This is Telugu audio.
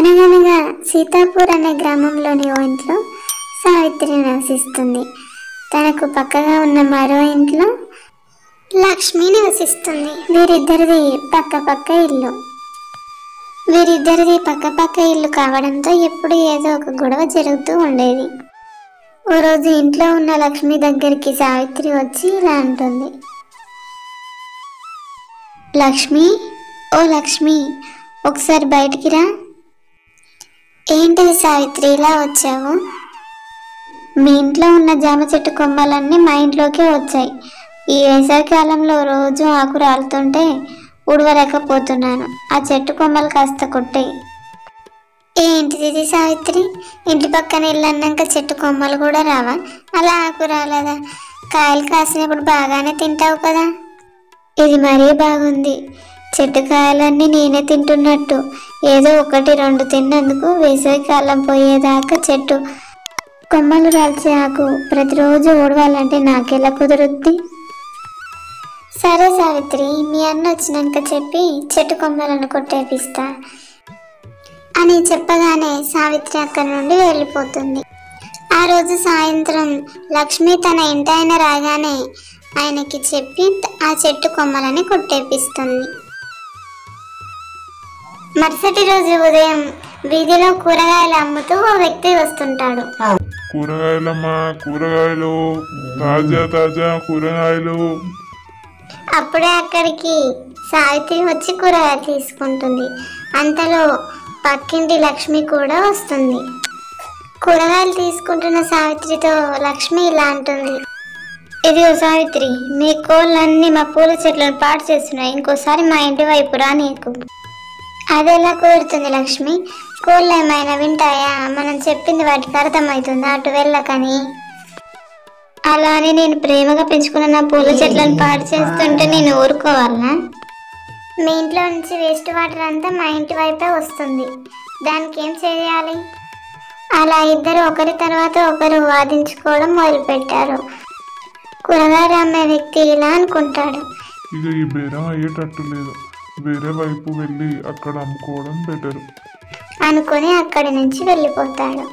అనగనగా సీతాపూర్ అనే గ్రామంలోని ఓ ఇంట్లో సావిత్రి నివసిస్తుంది. తనకు పక్కగా ఉన్న మరో ఇంట్లో లక్ష్మి నివసిస్తుంది. వీరిద్దరిది పక్క ఇల్లు కావడంతో ఎప్పుడు ఏదో ఒక గొడవ జరుగుతూ ఉండేది. ఓ రోజు ఇంట్లో ఉన్న లక్ష్మి దగ్గరికి సావిత్రి వచ్చి ఇలా అంటుంది. లక్ష్మి, ఓ లక్ష్మి, ఒకసారి బయటికి రా. ఏంటిది సావిత్రి ఇలా వచ్చావు? మీ ఇంట్లో ఉన్న జామ చెట్టు కొమ్మలన్నీ మా ఇంట్లోకే వచ్చాయి. ఈ వేసవికాలంలో రోజు ఆకు రాలుతుంటే ఊడవలేకపోతున్నాను. ఆ చెట్టు కొమ్మలు కాస్త కొట్టేయి. ఏంటిది సావిత్రి, ఇంటి పక్కన ఇల్లు అన్నాక చెట్టు కొమ్మలు కూడా రావా? అలా ఆకు రాలేదా? కాయలు కాసినప్పుడు బాగానే తింటావు కదా. ఇది మరీ బాగుంది. చెట్టు కాయలన్నీ నేనే తింటున్నట్టు. ఏదో 1-2 తిన్నందుకు వేసవికాలం పోయేదాకా చెట్టు కొమ్మలు రాల్చే ఆకు ప్రతిరోజు ఊడవాలంటే నాకెలా కుదురుద్ది? సరే సావిత్రి, మీ అన్న వచ్చినాక చెప్పి చెట్టు కొమ్మలను కొట్టేపిస్తా అని చెప్పగానే సావిత్రి అక్కడి నుండి వెళ్ళిపోతుంది. ఆ రోజు సాయంత్రం లక్ష్మి తన ఇంటాయన రాగానే ఆయనకి చెప్పి ఆ చెట్టు కొమ్మలని కొట్టేపిస్తుంది. మరుసటి రోజు ఉదయం వీధిలో కూరగాయలు అమ్ముతూ ఓ వ్యక్తి వస్తుంటాడు. కూరగాయలమ్మా, కూరగాయలు, తాజా తాజా కూరగాయలు. అప్పుడే అక్కడికి సావిత్రి వచ్చి కూరగాయలు తీసుకుంటుంది. అంతలో పక్కింటి లక్ష్మి కూడా వస్తుంది. కూరగాయలు తీసుకుంటున్న సావిత్రితో లక్ష్మి ఇలా అంటుంది. ఇదిగో సావిత్రి, మీ కోళ్ళన్నీ మా పూల చెట్లను పాడు చేస్తున్నాయి. ఇంకోసారి మా ఇంటి వైపు రా. నీకు అదెలా కుదురుతుంది లక్ష్మి? కోళ్ళు ఏమైనా వింటాయా? మనం చెప్పింది వాటికి అర్థమవుతుంది. అటు వెళ్ళకని. అలా అని నేను ప్రేమగా పెంచుకున్న నా పూల చెట్లను పాడు చేస్తుంటే నేను ఊరుకోవాలనా? మీ ఇంట్లో నుంచి వేస్ట్ వాటర్ అంతా మా ఇంటి వైపే వస్తుంది. దానికి ఏం చేయాలి? అలా ఇద్దరు ఒకరి తర్వాత ఒకరు వాదించుకోవడం మొదలుపెట్టారు. కూరగాయలు అమ్మే వ్యక్తి ఇలా అనుకుంటాడు. ఇక ఈ బేరం అయ్యేటట్టు లేదు. వేరే వైపు వెళ్ళి అక్కడ అమ్ముకోవడం బెటర్ అనుకుని అక్కడి నుంచి వెళ్ళిపోతాడు.